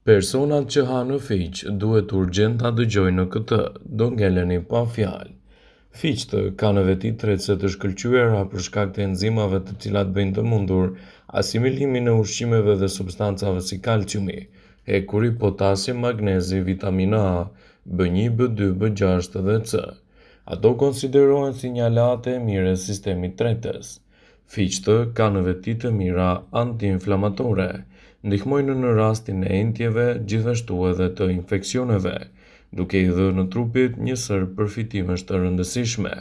Personat që hanë fiq duhet urgjent ta dëgjojnë këtë, do ngeleni pa fjalë. Fiqt kanë veti tretëse të shkëlqyera për shkak të enzimave të cilat bëjnë të mundur asimilimin e ushqimeve dhe substancave si kalciumi, hekuri, potasi, magnezi, vitamina A, B1, B2, B6 dhe C. Ato konsiderohen sinjalate e mire e sistemit tretës. Fiqt kanë veti të mira antiinflamatore, ndihmojnë në rastin e entjeve, gjithashtu edhe të infeksioneve, duke i dhënë trupit një sër përfitimesh të rëndësishme.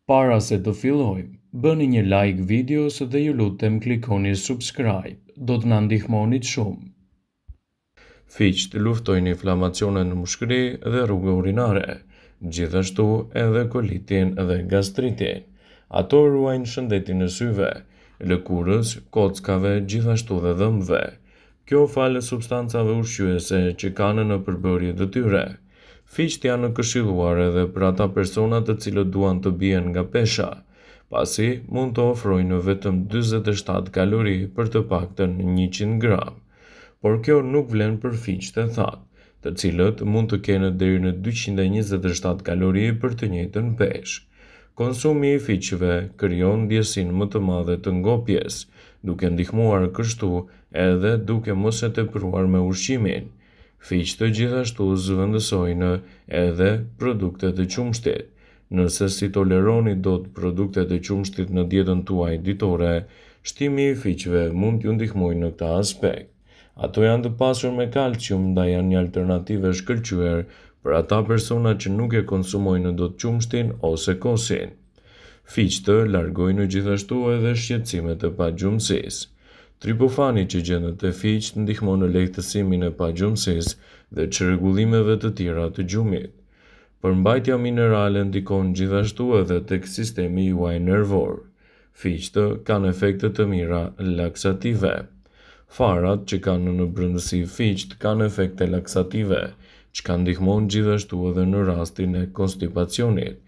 Para se të fillojmë, bëni një like videos dhe ju lutem klikoni subscribe, do të na ndihmonit shumë. Fiqt luftojnë inflamacionin në mushkëri dhe rrugë urinare, gjithashtu edhe kolitin dhe gastritin. Ato ruajnë shëndetin e syve, lëkurës, kockave, gjithashtu dhe dhëmbëve. Kjo falë substancave ushqyese që kanë në përbërje të tyre. Fiqt janë këshilluar edhe për ata persona të cilët duan të bien nga pesha, pasi mund të ofrojnë vetëm 47 kalori për të paktën 100 gram. Por kjo nuk vlen për fiqt e thatë, të cilët mund të kenë deri në 227 kalori për të njëjtën peshë. Konsumi i fiqve krijon ndjesinë më të madhe të ngopjes, duke ndihmuar kështu edhe duke mos e tepruar me ushqimin. Fiqt gjithashtu zëvendësojnë edhe produktet e qumshtit. Nëse si toleroni dot produktet e qumshtit në dietën tuaj ditore, shtimi i fiqve mund t'ju ndihmojë në këtë aspekt. Ato janë të pasur me kalcium, ndaj janë një alternativë e shkëlqyer për ata persona që nuk e konsumojnë dot qumshtin ose kosin. Fiqt largojnë gjithashtu edhe shqetësimet e pagjumësisë. Tripofani që gjendet te fiqt ndihmon në lehtësimin e pagjumësisë dhe çrregullimeve të tjera të gjumit. Përmbajtja minerale ndikon gjithashtu edhe tek sistemi juaj nervor. Fiqt kanë efekte të mira laksative. Farat që kanë në brendësi fiqt kanë efekte laksative, që ndihmon gjithashtu edhe në rastin e konstipacionit.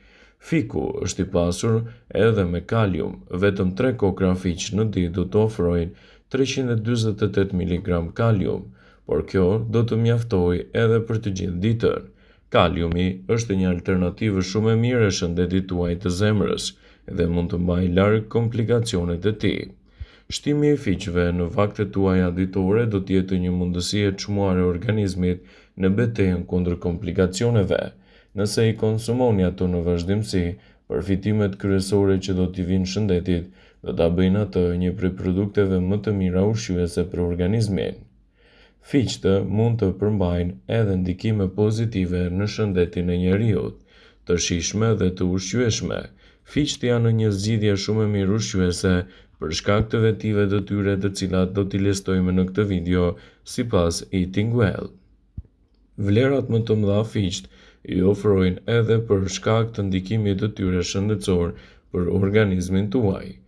Fiku është i pasur edhe me kalium, vetëm 3 kokra fiq në ditë do të ofrojnë 348 mg kalium, por kjo do të mjaftojë edhe për të gjithë ditën. Kaliumi është një alternativë shumë e mirë e shëndetit tuaj të zemrës dhe mund të mbajë larg komplikacionet e tij. Shtimi i fiqve në vaktet tuaja ditore do të jetë një mundësi e çmuar e organizmit në betejën kundër komplikacioneve. Nëse i konsumoni ato në vazhdimsi, përfitimet kryesore që do t'i vinë shëndetit do ta bëjnë atë një prej produkteve më të mira ushqyese për organizmin. Fiqt mund të përmbajnë edhe ndikime pozitive në shëndetin e njeriut, të shijshme dhe të ushqyeshme. Fiqt janë një zgjidhje shumë e mirë ushqyese për shkak të vetive të tyre të cilat do t'i listojmë në këtë video sipas Eating Well. Vlerat më të mëdha fiqt i ofrojnë edhe për shkak të ndikimit të tyre shëndetësor për organizmin tuaj.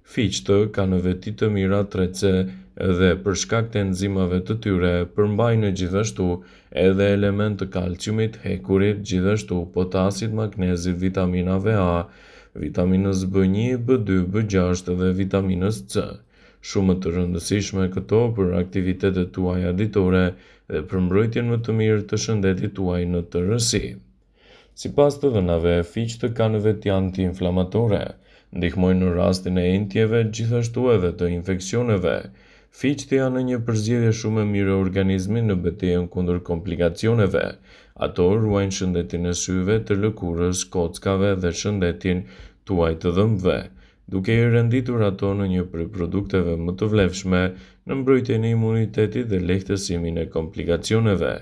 Fiqt kanë veti të mira tretëse dhe për shkak të enzimave të tyre përmbajnë gjithashtu edhe element të kalciumit, hekurit, gjithashtu potasit, magnezit, vitaminave A, vitaminës B1, B2, B6 dhe vitaminës C. Shumë të rëndësishme këto për aktivitetet tuaja ditore dhe për mbrojtjen më të mirë të shëndetit tuaj në tërësi. Sipas të dhënave, fiqt kanë veti antiinflamatore, ndihmojnë në rastin e entjeve, gjithashtu edhe të infeksioneve. Fiqt janë një përzgjedhje shumë e mirë e organizmit në betejën kundër komplikacioneve. Ato ruajnë shëndetin e syve, të lëkurës, kockave dhe shëndetin tuaj të dhëmbëve, duke i renditur ato në një prej produkteve më të vlefshme në mbrojtjen e imunitetit dhe lehtësimin e komplikacioneve.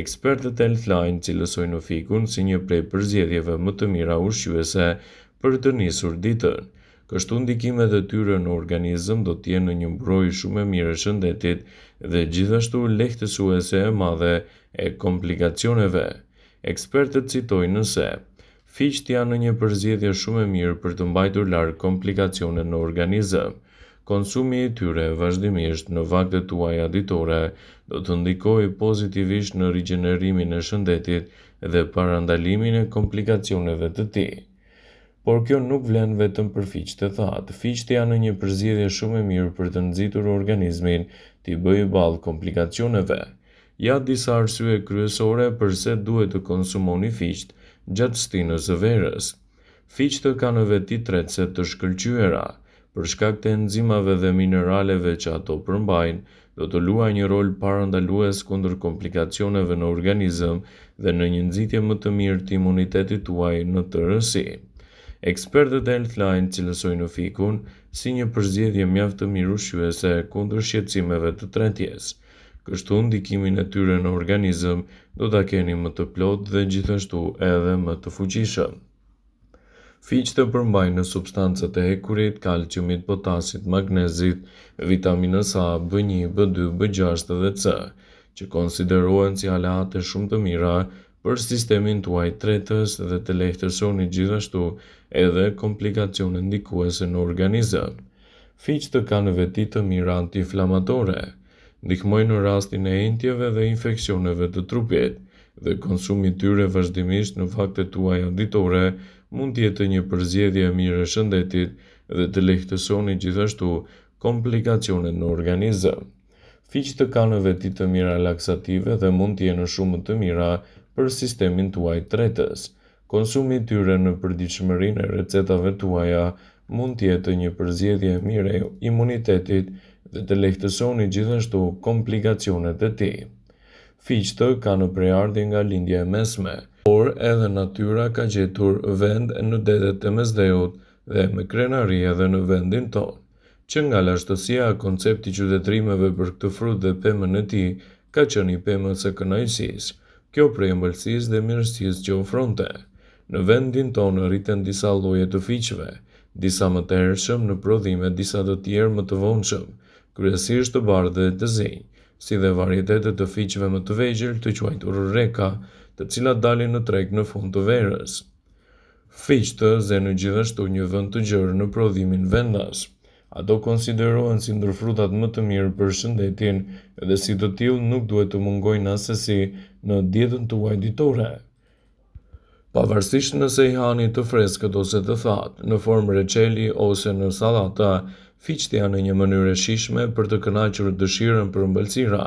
Ekspertët e Healthline cilësojnë fikun si një prej përzgjedhjeve më të mira ushqyese për të nisur ditën. Kështu ndikimet e tyre në organizëm do të jenë në një mbrojtje shumë e mirë e shëndetit dhe gjithashtu lehtësuese e madhe e komplikacioneve. Ekspertët citojnë se fiqt janë një përzgjedhje shumë e mirë për të mbajtur larg komplikacionet në organizëm. Konsumi i tyre vazhdimisht në vaktet tuaja ditore do të ndikojë pozitivisht në rigjenerimin e shëndetit dhe parandalimin e komplikacioneve të tij. Por kjo nuk vlen vetëm për fiqt e thatë. Fiqt janë një përzgjedhje shumë e mirë për të nxitur organizmin t'i bëjë ballë komplikacioneve. Ja disa arsye kryesore pse duhet të konsumoni fiqt gjatë stinës së verës. Fiqt kanë veti tretëse të shkëlqyera, për shkak të enzimave dhe mineraleve që ato përmbajnë, do të luajë një rol parandalues kundër komplikacioneve në organizëm dhe në një nxitje më të mirë të imunitetit tuaj në tërësi. Ekspertët e Healthline cilësojnë fikun si një përzgjedhje mjaft të mirë ushqyese kundër shqetësimeve të tretjes. Kështu ndikimin e tyre në organizëm do ta keni më të plotë dhe gjithashtu edhe më të fuqishëm. Fiqt përmbajnë në substancat e hekurit, kalciumit, potasit, magnezit, vitaminës A, B1, B2, B6 dhe C, që konsiderohen si aleate shumë të mira për sistemin tuaj tretës dhe të lehtësoni gjithashtu edhe komplikacione ndikuese në organizëm. Fiqt kanë veti të mira antiinflamatore, ndihmojnë në rastin e entjeve dhe infeksioneve të trupit, dhe konsumi i tyre vazhdimisht në faktet tuaja ditore mund të jetë një përzgjedhje e mirë e shëndetit dhe të lehtësoni gjithashtu komplikacionet në organizëm. Fiqt kanë veti të mira laksative dhe mund të jenë shumë të mira për sistemin tuaj tretës. Konsumi i tyre në përditshmërinë e recetave tuaja mund të jetë një përzgjedhje e mirë e imunitetit dhe të lehtësoni gjithashtu komplikacionet e tij. Fiqt kanë prejardhje nga lindja e mesme, por edhe natyra ka gjetur vend në detet e Mesdheut dhe me krenari edhe në vendin tonë, që nga lashtësia koncepti i qytetërimeve për këtë frut dhe pemën e tij ka qenë i pemës së kënaqësisë. Kjo prej ëmbëlsisë dhe mirësisë që ofronte. Në vendin tonë rriten disa lloje të fiqve, disa më të hershëm në prodhime, disa të tjerë më të vonshëm, kryesisht të bardhë dhe të zinj, si dhe varietete të fiqve më të vegjël të quajtur reka, të cilat dalin në treg në fund të verës. Fiqt zenë gjithashtu një vend të gjerë në prodhimin vendas. Ato konsiderohen si ndër frutat më të mirë për shëndetin dhe si të tillë nuk duhet të mungojnë asesi në dietën tuaj ditore. Pavarësisht nëse i hani të freskët ose të thatë, në formë reçeli ose në sallata, fiqt janë një mënyrë e shijshme për të kënaqur dëshirën për ëmbëlsira,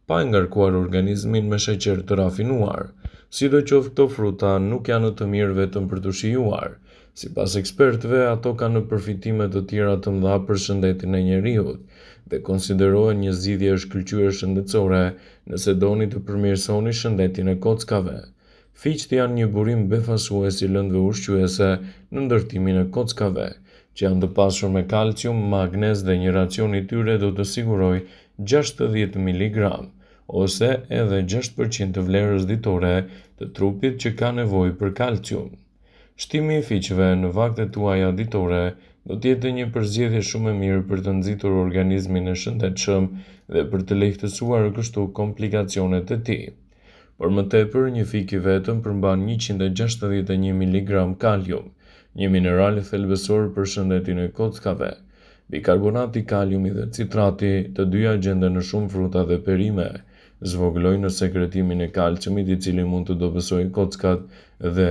pa e ngarkuar organizmin me sheqer të rafinuar. Sidoqoftë këto fruta nuk janë të mirë vetëm për të shijuar. Sipas ekspertëve, ato kanë përfitime të tjera të mëdha për shëndetin e njeriut dhe konsiderohen një zgjidhje e shkëlqyer shëndetësore nëse doni të përmirësoni shëndetin e kockave. Fiqt janë një burim befasues i lëndëve ushqyese në ndërtimin e kockave, që janë të pasur me kalcium, magnez dhe një racion i tyre do të sigurojë 60 mg ose edhe 6% të vlerës ditore të trupit që ka nevojë për kalcium. Shtimi i fiqve në vaktet tuaja ditore do të jetë një përzgjedhje shumë e mirë për të nxitur organizmin e shëndetshëm dhe për të lehtësuar kështu komplikacionet e tij. Por më tepër, një fik i vetëm përmban 161 mg kalium, një mineral thelbësor për shëndetin e kockave. Bikarbonati, kaliumi dhe citrati, të dyja gjenden në shumë fruta dhe perime, zvogëlojnë në sekretimin e kalciumit i cili mund të dobësojë kockat dhe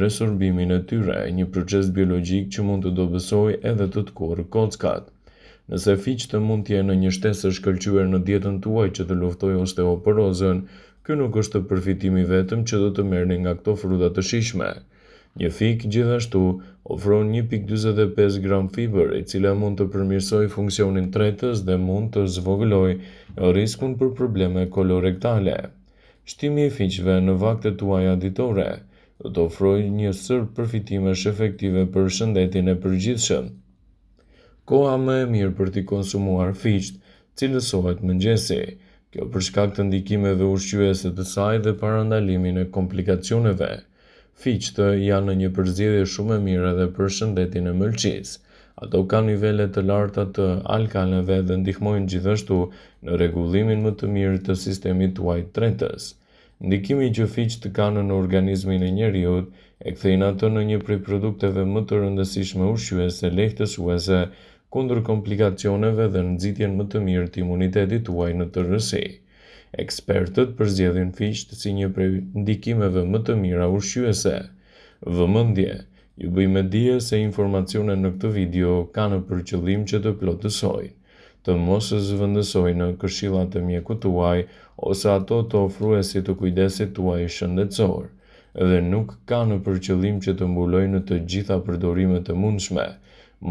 resorbimin e tyre, një proces biologjik që mund të dobësojë edhe të tkurrë kockat. Nëse fiqt mund të jenë një shtesë e shkëlqyer në dietën tuaj që të luftojë osteoporozën, ky nuk është përfitimi vetëm që do të merrni nga këto fruta të shijshme. Një fik gjithashtu ofron 1,45 gram fiber, e cila mund të përmirësojë funksionin tretës dhe mund të zvogëlojë riskun për probleme kolorektale. Shtimi i fiqve në vaktet tuaja ditore do të ofrojë një sër përfitimesh efektive për shëndetin e përgjithshëm. Koha më e mirë për t'i konsumuar fiqt cilësohet mëngjesi, kjo për shkak të ndikimeve ushqyese të saj dhe parandalimin e komplikacioneve. Fiqt janë një përzgjedhje shumë e mirë edhe për shëndetin e mëlçisë. Ato kanë nivele të larta të alkaleve dhe ndihmojnë gjithashtu në rregullimin më të mirë të sistemit tuaj tretës. Ndikimi që fiqt kanë në organizmin e njeriut e kthejnë atë në një prej produkteve më të rëndësishme ushqyese lehtësuese kundër komplikacioneve dhe nxitjen më të mirë të imunitetit tuaj në tërësi. Ekspertët përzgjedhin fiqt si një prej ndikimeve më të mira ushqyese. Vëmendje, ju bëjmë dije se informacionet në këtë video kanë për qëllim që të plotësojnë të mos zëvendësojnë në këshillat e mjekut tuaj ose ato të ofruesit të kujdesit tuaj shëndetësor, dhe nuk kanë për qëllim që të mbulojnë të gjitha përdorimet e mundshme,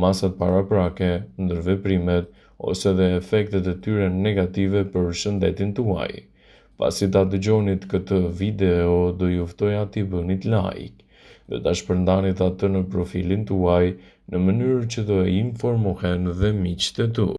masat paraprake, ndërveprimet ose dhe efektet e tyre negative për shëndetin tuaj. Pasi ta dëgjonit këtë video, do ju ftoj t'i bënit like dhe ta shpërndanit atë në profilin tuaj në mënyrë që të informohen dhe miqtë e tu.